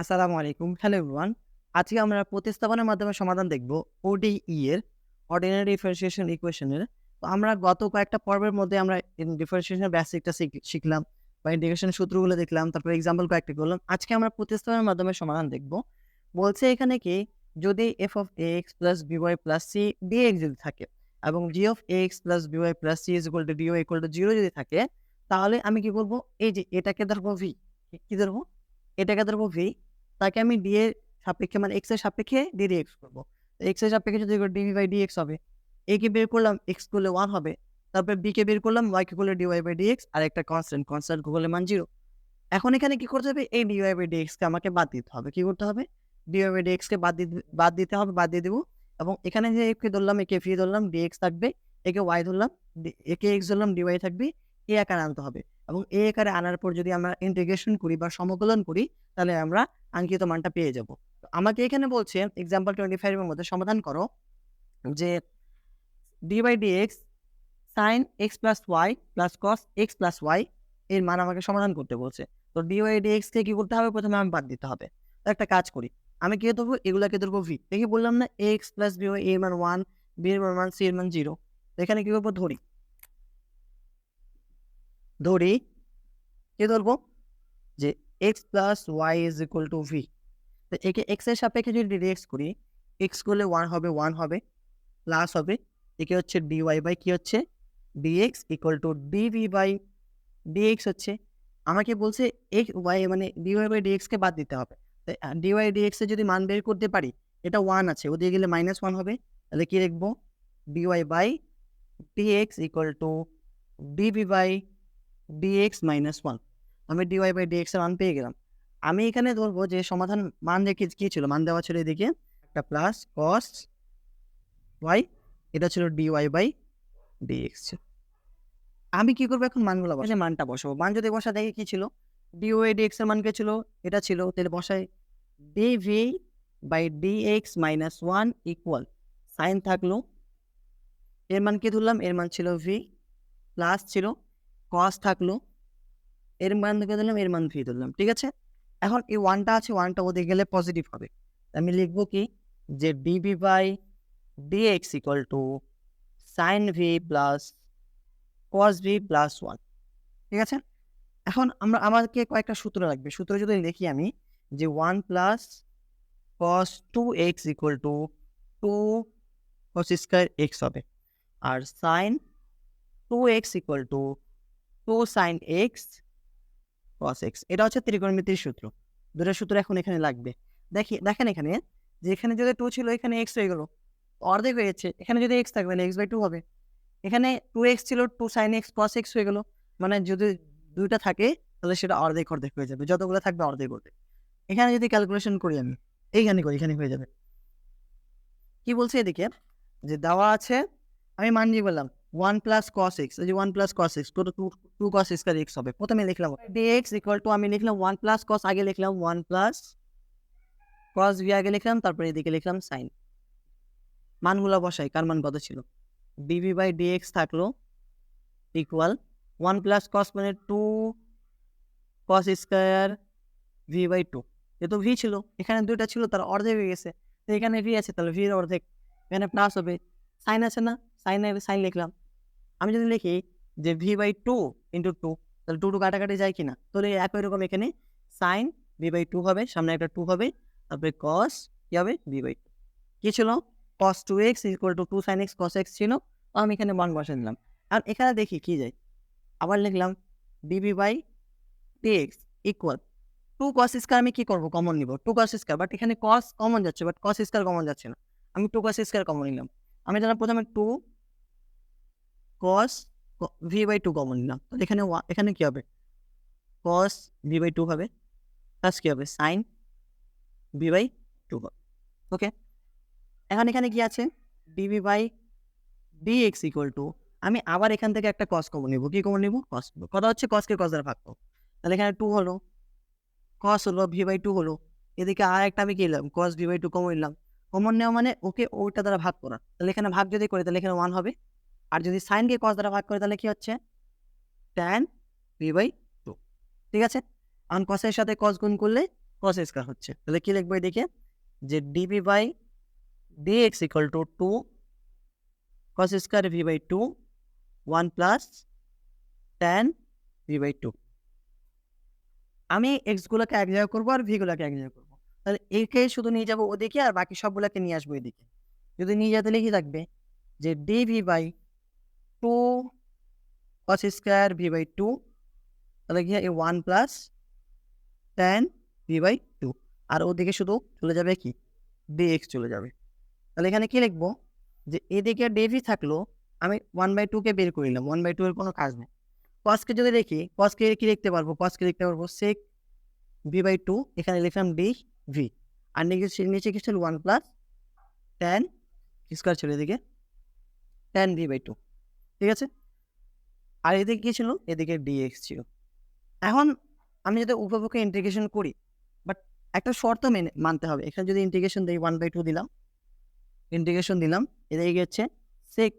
আসসালামু আলাইকুম। Hello everyone. আজকে আমরা প্রতিস্থাপনের মাধ্যমে সমাধান দেখব ODE এর অর্ডিনারি ডিফারেনশিয়েশন ইকুয়েশনের। তো আমরা গত কয়েকটা পর্বের মধ্যে আমরা ডিফারেনশিয়েশনের বেসিকটা শিখলাম বা ইন্টিগ্রেশনের সূত্রগুলো দেখলাম। তারপরে এক্সাম্পল কয়েকটা করলাম। আজকে আমরা প্রতিস্থাপনের মাধ্যমে সমাধান দেখব। বলছে এখানে কি যদি f of x plus by plus c dx যদি থাকে এবং g of x plus by plus c is equal to dy equal to 0 যদি থাকে, তাহলে আমি কি করব? এই যে এটাকে ধরবো v। কি ধরবো? এটাকে ধরবো v, তাকে আমি d এর সাপেক্ষে মানে x এর সাপেক্ষে ddx করব। তো x এর সাপেক্ষে যদি dv/dx হবে। a কে বের করলাম, x করলে 1 হবে। তারপরে b কে বের করলাম, y কে করলে dy/dx আর একটা কনস্ট্যান্ট করলে মান 0। এখন এখানে কি করতে হবে? এই dy/dx কে আমাকে বাদ দিতে হবে। কি করতে হবে? dy/dx কে বাদ দিতে হবে, বাদ দিয়ে দেব। এবং এখানে যে a কে ধরলাম, a কে v ধরলাম, dx থাকবে। a কে y ধরলাম, a কে x ধরলাম, dy থাকবে। a আকারে আনতে হবে। এবং a আকারে আনার পর যদি আমরা ইন্টিগ্রেশন করি বা সমাকলন করি, তাহলে আমরা কাঙ্ক্ষিত মানটা পেয়ে যাব। তো আমাকে এখানে বলছে এক্সাম্পল 25 এর মধ্যে সমাধান করো যে d/dx sin x plus y plus cos x plus y এর মান আমাকে সমাধান করতে বলছে। তো dy/dx কে কি করতে হবে? প্রথমে আমি বাদ দিতে হবে। তো একটা কাজ করি। আমি কি ধরবো? এগুলাকে ধরবো v। দেখি বললাম না x plus by a এর মান 1, b এর মান 1, c এর মান 0। তো এখানে কি করবো? ধরি কি ধরবো? যে x plus y is equal to v। তো একে x এর সাপেক্ষে যদি dx করি, x করলে 1 হবে, 1 হবে, প্লাস হবে। একে হচ্ছে dy বাই কি হচ্ছে? dx equal to dv by dx হচ্ছে। আমাকে বলছে x y মানে dy বাই dx কে বাদ দিতে হবে। তো dy dx এর যদি মান বের করতে পারি, এটা 1 আছে, ওদিকে গেলে -1 হবে। তাহলে কি লিখবো? dy by dx equal to dv by dx -1। আমি dy বাই dx এর মান পেয়ে গেলাম। আমি এখানে ধরবো যে সমাধান মান রেখে কি ছিল? মান দেওয়া ছিল এদিকে একটা প্লাস cos y, এটা ছিল dy বাই dx ছিল। আমি কি করবো? এখন মানগুলো বসাবো। এই যে মানটা বসাবো। মান যদি বসা দেখি কি ছিল? dy dx এর মান কে ছিল? এটা ছিল। তাহলে বসাই dv by dx -1 equal sign থাকলো। এর মান কি ধরলাম? এর মান ছিল v, প্লাস ছিল cos থাকলো। এর মান দেখে দিলাম, এর মান v ধরলাম। ঠিক আছে? এখন এই 1 টা আছে, 1 টা ওদিকে গেলে পজিটিভ হবে। আমি লিখবো কি? যে dv by dx equal to sin v plus cos v plus 1। ঠিক আছে? এখন আমাকে কয়েকটা সূত্র লাগবে। সূত্র যদি লিখি আমি যে 1 প্লাস cos 2x ইকুয়াল টু 2 cos স্কয়ার x হবে। আর sin 2x ইকুয়াল two 2 sin x cos x। এটা হচ্ছে ত্রিকোণমিতির সূত্র। দুইটা সূত্র এখন এখানে লাগবে। দেখেন এখানে যে এখানে যদি 2 ছিল, এখানে x হয়ে গেল। অর্ধেক হয়ে যাচ্ছে। এখানে যদি x থাকবে না, x/2 হবে। এখানে 2x ছিল, 2 sin x cos x হয়ে গেল। মানে যদি ২ টা থাকে, তাহলে সেটা অর্ধেক হয়ে যাবে। যতগুলো থাকবে অর্ধেক। এখানে যদি ক্যালকুলেশন করি আমি, এইখানে করি, এখানে হয়ে যাবে। কি বলছে এদিকে? যে দেওয়া আছে, আমি মান দিয়ে বললাম 1 প্লাস cos x, এই যে 1 plus cos x, 2 cos square x হবে। প্রথমে লিখলাম dx ইকুয়াল টু আমি লিখলাম 1 প্লাস cos, আগে লিখলাম 1 প্লাস cos v আগে লিখলাম, তারপরে এদিকে লিখলাম sin। মানগুলো বসাই, কার মান কত ছিল? dv বাই dx থাকলো ইকুয়াল 1 প্লাস cos মানে 2 cos স্কয়ার v বাই 2। যেহেতু v ছিল, এখানে 2 টা ছিল, তার অর্ধেক হয়ে গেছে। তো এখানে v আছে, তাহলে v এর অর্ধেক। এখানে প্লাস হবে, sin আছে না? sin লিখলাম। আমি যদি লিখি যে v বাই 2 ইন্টু 2, তাহলে 2 কাটাকাটি যায় কিনা? তাহলে একই রকম এখানে sin v বাই 2 হবে, সামনে একটা 2 হবে, তারপরে cos কি হবে? v by 2। কি ছিল? cos 2x ইকুয়াল two 2 sin x cos x ছিল। তো আমি এখানে মান বসাই দিলাম। আর এখানে দেখি কি যায়। আবার লিখলাম dv by dx equal 2 cos square, আমি কি করব? কমন নিব 2 cos স্কয়ার, বাট এখানে cos কমন যাচ্ছে, বাট cos স্কয়ার কমন যাচ্ছে না। আমি 2 cos স্কয়ার কমন নিলাম। আমি তাহলে প্রথমে 2 cos v বাই 2 কমন নিলাম। তাহলে এখানে কি হবে? cos v বাই 2 হবে, প্লাস কি হবে? sin v বাই 2 হবে। ওকে? এখন এখানে কি আছে? dv by dx equal to, আমি আবার এখান থেকে একটা cos কমন নিব। কি কমন নিব? cos নিব। কথা হচ্ছে cos কে cos দ্বারা ভাগ করব। তাহলে এখানে 2 হলো, cos হলো, v বাই 2 হলো। এদিকে আরেকটা আমি কি নিলাম? cos v বাই 2 কমন নিলাম। কমন নেওয়া মানে ওকে ওইটা দ্বারা ভাগ করা। তাহলে এখানে ভাগ যদি করি, তাহলে এখানে 1 হবে। আর যদি sin কে cos দ্বারা ভাগ করি, তাহলে কি হচ্ছে? tan v by 2। ঠিক আছে? এখন cos এর সাথে cos গুণ করলে cos স্কয়ার হচ্ছে। তাহলে কি লিখবো এদিকে যে dv by dx equal two 2 cos square v by 2 1 plus tan v by 2। আমি এক্স গুলোকে এক জায়গায় করবো আর ভি গুলোকে এক জায়গায় করবো। তাহলে একে শুধু নিয়ে যাবো ওদিকে আর বাকি সবগুলোকে নিয়ে আসবো এদিকে। যদি নিয়ে যেতে লিখে থাকবে যে dv by 2 cos square v by 2, তাহলে কি 1 প্লাস tan ভি বাই 2, আর ওদিকে শুধু চলে যাবে কি ডিএক্স চলে যাবে। তাহলে এখানে কি লিখবো যে এদিকে ডিভি থাকলো, আমি 1/2 কে বের করে নিলাম, 1/2 এর কোনো কাজ নেই। কসকে যদি দেখি কসকে কি লিখতে পারবো, কসকে লিখতে পারবো sec ভি বাই 2, এখানে লিখলাম ডি ভি, আর নিচে কি ছিল 1 প্লাস tan স্কয়ার ছিল এদিকে tan ভি বাই 2, ঠিক আছে। আর এদিকে কি ছিল, এদিকে ডিএক্স ছিল। এখন আমি যদি উপপক্ষে ইন্টিগ্রেশন করি, বাট একটা শর্ত মানতে হবে। এখানে যদি ইন্টিগ্রেশন দিই 1/2 দিলাম, ইন্টিগ্রেশন দিলাম, এদিকে গেছে sec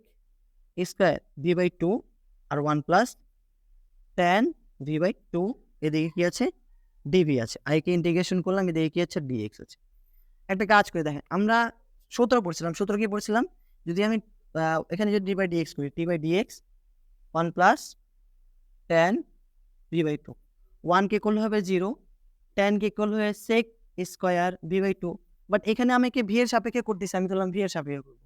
স্কয়ার ভি বাই 2 আর 1 প্লাস tan ভি বাই 2, এদিকে কি আছে ডিভি আছে, আর একে ইন্টিগ্রেশন করলাম, এদিকে কি আছে ডিএক্স আছে। একটা কাজ করে দেখেন, আমরা সূত্র পড়ছিলাম, সূত্র কি পড়ছিলাম, যদি আমি এখানে যদি ডি বাই ডিএক্স করি, d by dx 1 plus tan v by 2, 1 কে করলে হবে 0, tan কে করলে হবে sec square v by 2, but এখানে আমি কি ভি এর সাপেক্ষে করতেছি, আমি ধরলাম ভি এর সাপেক্ষে করবো।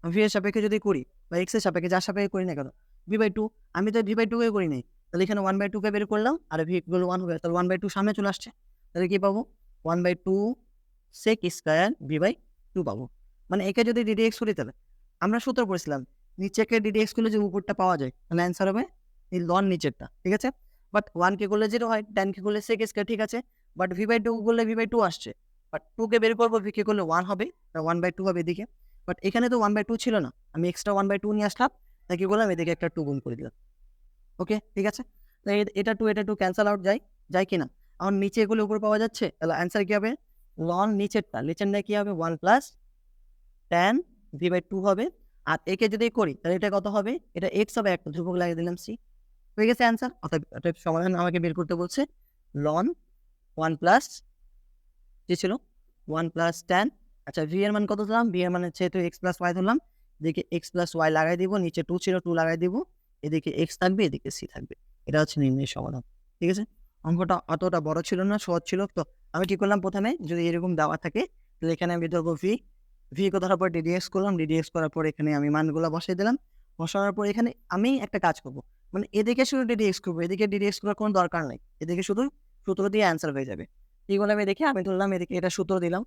ভি এর সাপেক্ষে যদি করি বা এক্স এর সাপেক্ষে যার সাপেক্ষে করি না কেন, ভি বাই 2, আমি তো ভি বাই 2 কে করি নাই, তাহলে এখানে 1/2 কে বের করলাম, আর ভি ইকুয়াল 1 হবে, তাহলে 1/2 সামনে চলে আসছে, তাহলে কি পাবো 1/2 sec স্কয়ার ভি বাই 2 পাবো। মানে একে যদি ডিডিএক্স করি, তাহলে আমরা সূত্র পড়েছিলাম নিচেকে ডিডিএক্স করলে যে উপরটা পাওয়া যায়, তাহলে অ্যান্সার হবে এই লন নিচেরটা, ঠিক আছে। বাট 1 কে করলে 0 হয়, tan কে করলে sec স্কয়ার, ঠিক আছে। বাট ভি বাই 2 করলে ভি বাই 2 আসছে, বাট 2 কে বের করবো, ভি কে করলে 1 হবে, 1/2 হবে এদিকে। বাট এখানে তো 1/2 ছিল না, আমি এক্সট্রা 1/2 নিয়ে আসলাম, তাই কি করলাম এদিকে একটা 2 গুণ করে দিলাম। ওকে, ঠিক আছে। তো এটা 2 ক্যান্সেল আউট যায় কিনা, এখন নিচে এগুলো উপর পাওয়া যাচ্ছে, তাহলে অ্যান্সার কি হবে লন নিচেরটা কি হবে 1 প্লাস tan ভি বাই 2 হবে। আর একে যদি করি তাহলে এটা কত হবে, এটা এক্স হবে, একটা ধ্রুবক লাগিয়ে দিলাম সি, হয়ে গেছে অ্যান্সার। অর্থাৎ সমাধান আমাকে বের করতে বলছে লন 1 প্লাস কি ছিল 1 প্লাস tan। আচ্ছা, ভি এর মান কত ধরলাম, ভি এর মানে যেহেতু এক্স প্লাস ওয়াই ধরলাম, এদিকে এক্স প্লাস ওয়াই লাগাই দিব, নিচে 2 ছিল 2 লাগাই দিব, এদিকে এক্স থাকবে, এদিকে সি থাকবে। এটা হচ্ছে নির্ণয়ের সমাধান, ঠিক আছে। অঙ্কটা অতটা বড় ছিল না, সহজ ছিল। তো আমি কি করলাম, প্রথমে যদি এরকম দেওয়া থাকে তাহলে এখানে আমি ধরবো ভি কে ধরার পর ডিডিএক্স করলাম, ডিডিএক্স করার পর এখানে আমি মানগুলো বসিয়ে দিলাম, বসানোর পর এখানে আমি একটা কাজ করবো, মানে এদিকে শুধু ডিডিএক্স করবো, এদিকে ডিডিএক্স করার কোনো দরকার নেই, এদিকে শুধু সূত্র দিয়ে অ্যান্সার হয়ে যাবে। এইগুলো আমি দেখে আমি ধরলাম এদিকে এটা সূত্র দিলাম,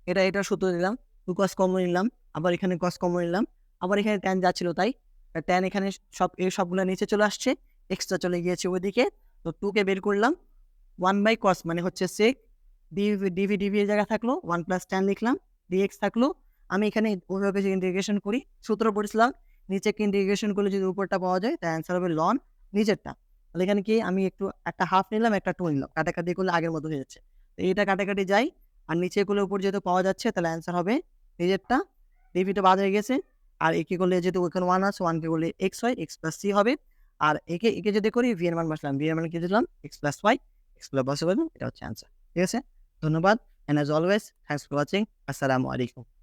এটা সূত্র দিলাম, 2 cos কমন নিলাম, আবার এখানে cos কমন নিলাম, আবার এখানে tan যাচ্ছিল তাই tan এখানে সবগুলো নিচে চলে আসছে, এক্সট্রা চলে গিয়েছে ওইদিকে। তো 2 কে বের করলাম, 1/cos মানে হচ্ছে sec ডিভি এর জায়গা থাকলো, 1 প্লাস tan লিখলাম, ডিএক্স থাকলো। আমি এখানে ওইভাবে যে ইন্টিগ্রেশন করি, সূত্র পড়েছিলাম নিচেকে ইন্টিগ্রেশন করলে যদি উপরটা পাওয়া যায়, তার অ্যান্সার হবে লন নিচেরটা। তাহলে এখানে কি আমি একটু একটা হাফ নিলাম, একটা 2 নিলাম, কাটাকাটি করলে আগের মতো হয়ে যাচ্ছে, তো এইটা কাটাকাটি যাই, আর নিচে করলে উপর যেহেতু পাওয়া যাচ্ছে, তাহলে অ্যান্সার হবে নিজেরটা, ডিভিটা বাদ হয়ে গেছে। আর একে করলে যেহেতু ওখানে 1 আছে, 1 কে করলে এক্স হয়, এক্স প্লাস সি হবে। আর একে যদি করি ভি এর মান বসলাম, ভি এর মান কি দিলাম x plus y, x plus বসে, এটা হচ্ছে অ্যান্সার, ঠিক আছে। ধন্যবাদ, and as always, thanks for watching. Assalamu alaikum.